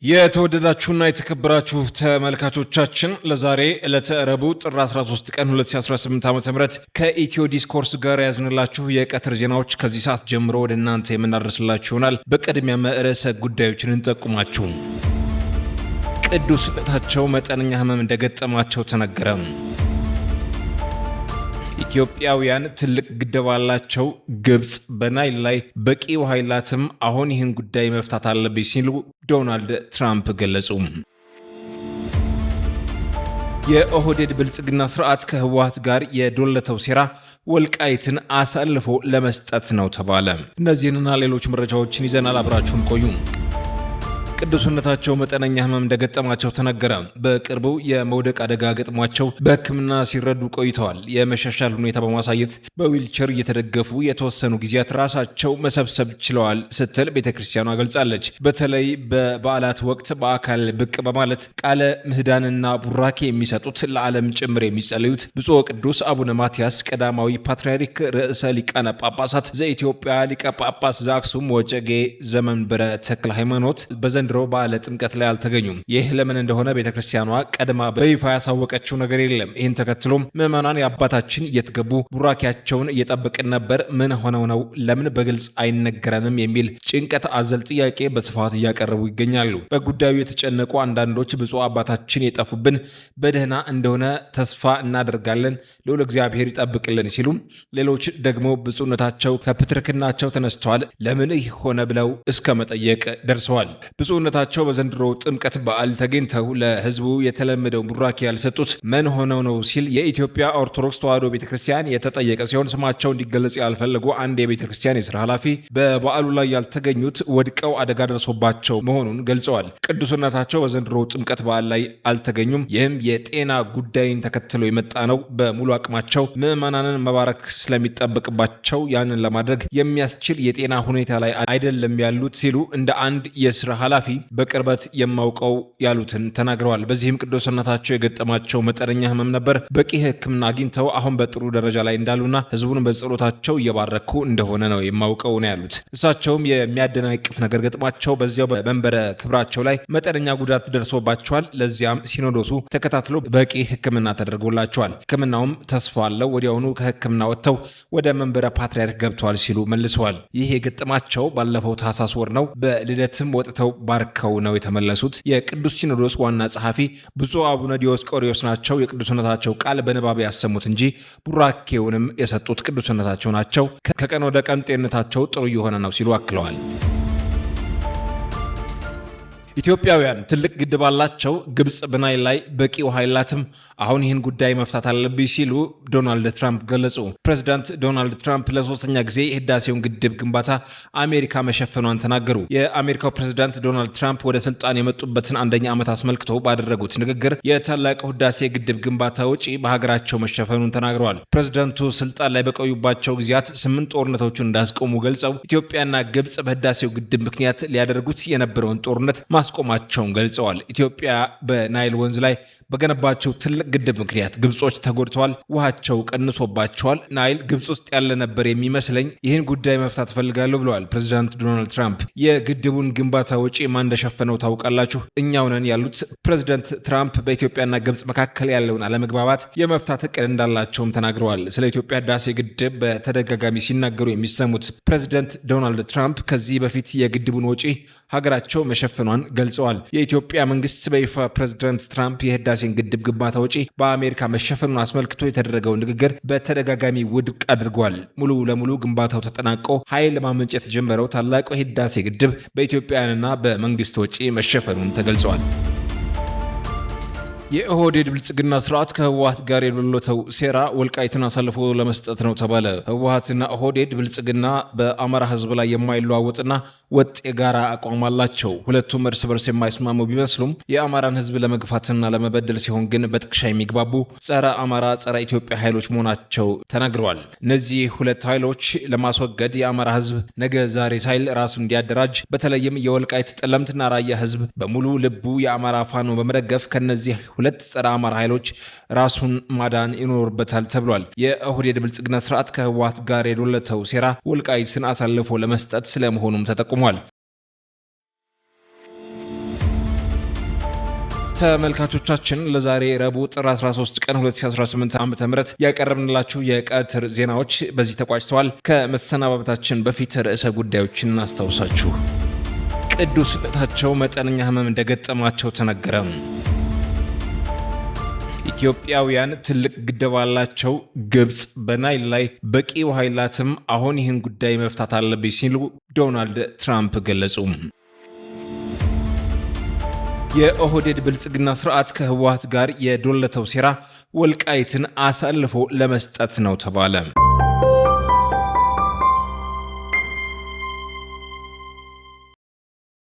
የተወደዳችሁና የተከበራችሁ ተመልካቾቻችን ለዛሬ ዕለተ ረቡዕ ጥር 13 ቀን 2018 ዓ.ም ከኢትዮ ዲስኮርስ ጋር ያዝንላችሁ የቀትር ዜናዎች ከዚህ ሰዓት ጀምሮ ወደ እናንተ የምናደርስላችሁ ይሆናል። በቅድሚያ ርዕሰ ጉዳዮችን እንጠቁማችሁ። ቅዱስነታቸው መጠነኛ ህመም እንደገጠማቸው ተነገረ። ኢትዮጵያውያን ትልቅ ግድብ አላቸው። ግብጽ በናይል ላይ በቂ ውሃ የላትም። አሁን ይህን ጉዳይ መፍታት አለብኝ ሲሉ ዶናልድ ትራምፕ ገለጹ። የኦህዴድ ብልጽግና ስርዓት ከህወሓት ጋር የዶለተው ሴራ ወልቃይትን አሳልፎ ለመስጠት ነው ተባለ። እነዚህንና ሌሎች መረጃዎችን ይዘናል። አብራችሁን ቆዩ። ቅዱስነታቸው መጠነኛ ህመም እንደገጠማቸው ተነገረ። በቅርቡ የመውደቅ አደጋ ገጥሟቸው በሕክምና ሲረዱ ቆይተዋል። የመሻሻል ሁኔታ በማሳየት በዊልቸር እየተደገፉ የተወሰኑ ጊዜያት ራሳቸው መሰብሰብ ችለዋል ስትል ቤተክርስቲያኗ ገልጻለች። በተለይ በበዓላት ወቅት በአካል ብቅ በማለት ቃለ ምህዳንና ቡራኬ የሚሰጡት ለዓለም ጭምር የሚጸልዩት ብፁዕ ቅዱስ አቡነ ማትያስ ቀዳማዊ ፓትርያርክ ርዕሰ ሊቃነ ጳጳሳት ዘኢትዮጵያ ሊቀ ጳጳስ ዘአክሱም ወዕጨጌ ዘመንበረ ተክለ ሃይማኖት በዘንድሮ በዓለ ጥምቀት ላይ አልተገኙም። ይህ ለምን እንደሆነ ቤተክርስቲያኗ ቀድማ በይፋ ያሳወቀችው ነገር የለም። ይህን ተከትሎም ምዕመናን የአባታችን እየተገቡ ቡራኪያቸውን እየጠበቅን ነበር፣ ምን ሆነው ነው? ለምን በግልጽ አይነገረንም? የሚል ጭንቀት አዘል ጥያቄ በስፋት እያቀረቡ ይገኛሉ። በጉዳዩ የተጨነቁ አንዳንዶች ብፁዕ አባታችን የጠፉብን በደህና እንደሆነ ተስፋ እናደርጋለን፣ ልዑል እግዚአብሔር ይጠብቅልን ሲሉ፣ ሌሎች ደግሞ ብፁዕነታቸው ከፕትርክናቸው ተነስተዋል፣ ለምን ይህ ሆነ ብለው እስከ መጠየቅ ደርሰዋል። ብፁዕነታቸው በዘንድሮ ጥምቀት በዓል ተገኝተው ለሕዝቡ የተለመደው ቡራኬ ያልሰጡት ምን ሆነው ነው ሲል የኢትዮጵያ ኦርቶዶክስ ተዋሕዶ ቤተክርስቲያን የተጠየቀ ሲሆን ስማቸው እንዲገለጽ ያልፈለጉ አንድ የቤተክርስቲያን የስራ ኃላፊ በበዓሉ ላይ ያልተገኙት ወድቀው አደጋ ደርሶባቸው መሆኑን ገልጸዋል። ቅዱስነታቸው በዘንድሮ ጥምቀት በዓል ላይ አልተገኙም። ይህም የጤና ጉዳይን ተከትሎ የመጣ ነው። በሙሉ አቅማቸው ምዕመናንን መባረክ ስለሚጠበቅባቸው ያንን ለማድረግ የሚያስችል የጤና ሁኔታ ላይ አይደለም ያሉት ሲሉ እንደ አንድ የስራ ኃላፊ በቅርበት የማውቀው ያሉትን ተናግረዋል። በዚህም ቅዱስነታቸው የገጠማቸው መጠነኛ ህመም ነበር። በቂ ሕክምና አግኝተው አሁን በጥሩ ደረጃ ላይ እንዳሉና ህዝቡን በጸሎታቸው እየባረኩ እንደሆነ ነው የማውቀው ነው ያሉት። እሳቸውም የሚያደናቅፍ ነገር ገጥሟቸው በዚያው በመንበረ ክብራቸው ላይ መጠነኛ ጉዳት ደርሶባቸዋል። ለዚያም ሲኖዶሱ ተከታትሎ በቂ ሕክምና ተደርጎላቸዋል። ሕክምናውም ተስፋ አለው። ወዲያውኑ ከሕክምና ወጥተው ወደ መንበረ ፓትርያርክ ገብተዋል ሲሉ መልሰዋል። ይህ የገጠማቸው ባለፈው ታህሳስ ወር ነው። በልደትም ወጥተው ባርከው ነው የተመለሱት። የቅዱስ ሲኖዶስ ዋና ጸሐፊ ብፁዕ አቡነ ዲዮስቆሪዮስ ናቸው የቅዱስነታቸው ቃል በንባብ ያሰሙት እንጂ ቡራኬውንም የሰጡት ቅዱስነታቸው ናቸው። ከቀን ወደ ቀን ጤንነታቸው ጥሩ እየሆነ ነው ሲሉ አክለዋል። ኢትዮጵያውያን ትልቅ ግድብ አላቸው። ግብጽ በናይል ላይ በቂ ውሃ የላትም። አሁን ይህን ጉዳይ መፍታት አለብኝ ሲሉ ዶናልድ ትራምፕ ገለጹ። ፕሬዚዳንት ዶናልድ ትራምፕ ለሶስተኛ ጊዜ የህዳሴውን ግድብ ግንባታ አሜሪካ መሸፈኗን ተናገሩ። የአሜሪካው ፕሬዚዳንት ዶናልድ ትራምፕ ወደ ስልጣን የመጡበትን አንደኛ ዓመት አስመልክቶ ባደረጉት ንግግር የታላቁ ህዳሴ ግድብ ግንባታ ወጪ በሀገራቸው መሸፈኑን ተናግረዋል። ፕሬዚዳንቱ ስልጣን ላይ በቆዩባቸው ጊዜያት 8 ጦርነቶችን እንዳስቆሙ ገልጸው ኢትዮጵያና ግብጽ በህዳሴው ግድብ ምክንያት ሊያደርጉት የነበረውን ጦርነት ማስቆማቸውን ገልጸዋል። ኢትዮጵያ በናይል ወንዝ ላይ በገነባቸው ትልቅ ግድብ ምክንያት ግብጾች ተጎድተዋል፣ ውሃቸው ቀንሶባቸዋል። ናይል ግብጽ ውስጥ ያለ ነበር የሚመስለኝ። ይህን ጉዳይ መፍታት ፈልጋለሁ ብለዋል ፕሬዚዳንት ዶናልድ ትራምፕ። የግድቡን ግንባታ ወጪ ማን እንደሸፈነው ታውቃላችሁ? እኛው ነን ያሉት ፕሬዚዳንት ትራምፕ በኢትዮጵያና ግብጽ መካከል ያለውን አለመግባባት የመፍታት እቅድ እንዳላቸውም ተናግረዋል። ስለ ኢትዮጵያ ህዳሴ ግድብ በተደጋጋሚ ሲናገሩ የሚሰሙት ፕሬዚዳንት ዶናልድ ትራምፕ ከዚህ በፊት የግድቡን ወጪ ሀገራቸው መሸፈኗን ገልጸዋል። የኢትዮጵያ መንግስት በይፋ ፕሬዚዳንት ትራምፕ የህዳሴን ግድብ ግንባታ ወጪ በአሜሪካ መሸፈኑን አስመልክቶ የተደረገውን ንግግር በተደጋጋሚ ውድቅ አድርጓል። ሙሉ ለሙሉ ግንባታው ተጠናቆ ኃይል ማመንጨት የተጀመረው ታላቁ የህዳሴ ግድብ በኢትዮጵያውያንና በመንግስት ወጪ መሸፈኑን ተገልጿል። የኦህዴድ ብልጽግና ስርዓት ከህወሓት ጋር የዶለተው ሴራ ወልቃይትን አሳልፎ ለመስጠት ነው ተባለ። ህወሓትና ኦህዴድ ብልጽግና በአማራ ህዝብ ላይ የማይለዋወጥና ወጥ የጋራ አቋም አላቸው። ሁለቱም እርስ በርስ የማይስማሙ ቢመስሉም የአማራን ህዝብ ለመግፋትና ለመበደል ሲሆን ግን በጥቅሻ የሚግባቡ ጸረ አማራ፣ ጸረ ኢትዮጵያ ኃይሎች መሆናቸው ተነግረዋል። እነዚህ ሁለት ኃይሎች ለማስወገድ የአማራ ህዝብ ነገ ዛሬ ሳይል ራሱ እንዲያደራጅ፣ በተለይም የወልቃይት ጠለምትና ራያ ህዝብ በሙሉ ልቡ የአማራ ፋኖ በመደገፍ ከነዚህ ሁለት ጸረ አማራ ኃይሎች ራሱን ማዳን ይኖርበታል ተብሏል። የኦህዴድ ብልጽግና ስርዓት ከህወሓት ጋር የዶለተው ሴራ ወልቃይትን አሳልፎ ለመስጠት ስለመሆኑም ተጠቁሟል። ተመልካቾቻችን ለዛሬ ረቡዕ ጥር 13 ቀን 2018 ዓ.ም ያቀረብንላችሁ የቀትር ዜናዎች በዚህ ተቋጭተዋል። ከመሰናበታችን በፊት ርዕሰ ጉዳዮችን እናስታውሳችሁ። ቅዱስነታቸው መጠነኛ ህመም እንደገጠማቸው ተነገረ። ኢትዮጵያውያን ትልቅ ግድብ አላቸው። ግብጽ በናይል ላይ በቂ ውሃ የላትም። አሁን ይህን ጉዳይ መፍታት አለብኝ ሲሉ ዶናልድ ትራምፕ ገለጹ። የኦህዴድ ብልጽግና ስርዓት ከህወሓት ጋር የዶለተው ሴራ ወልቃይትን አሳልፎ ለመስጠት ነው ተባለ።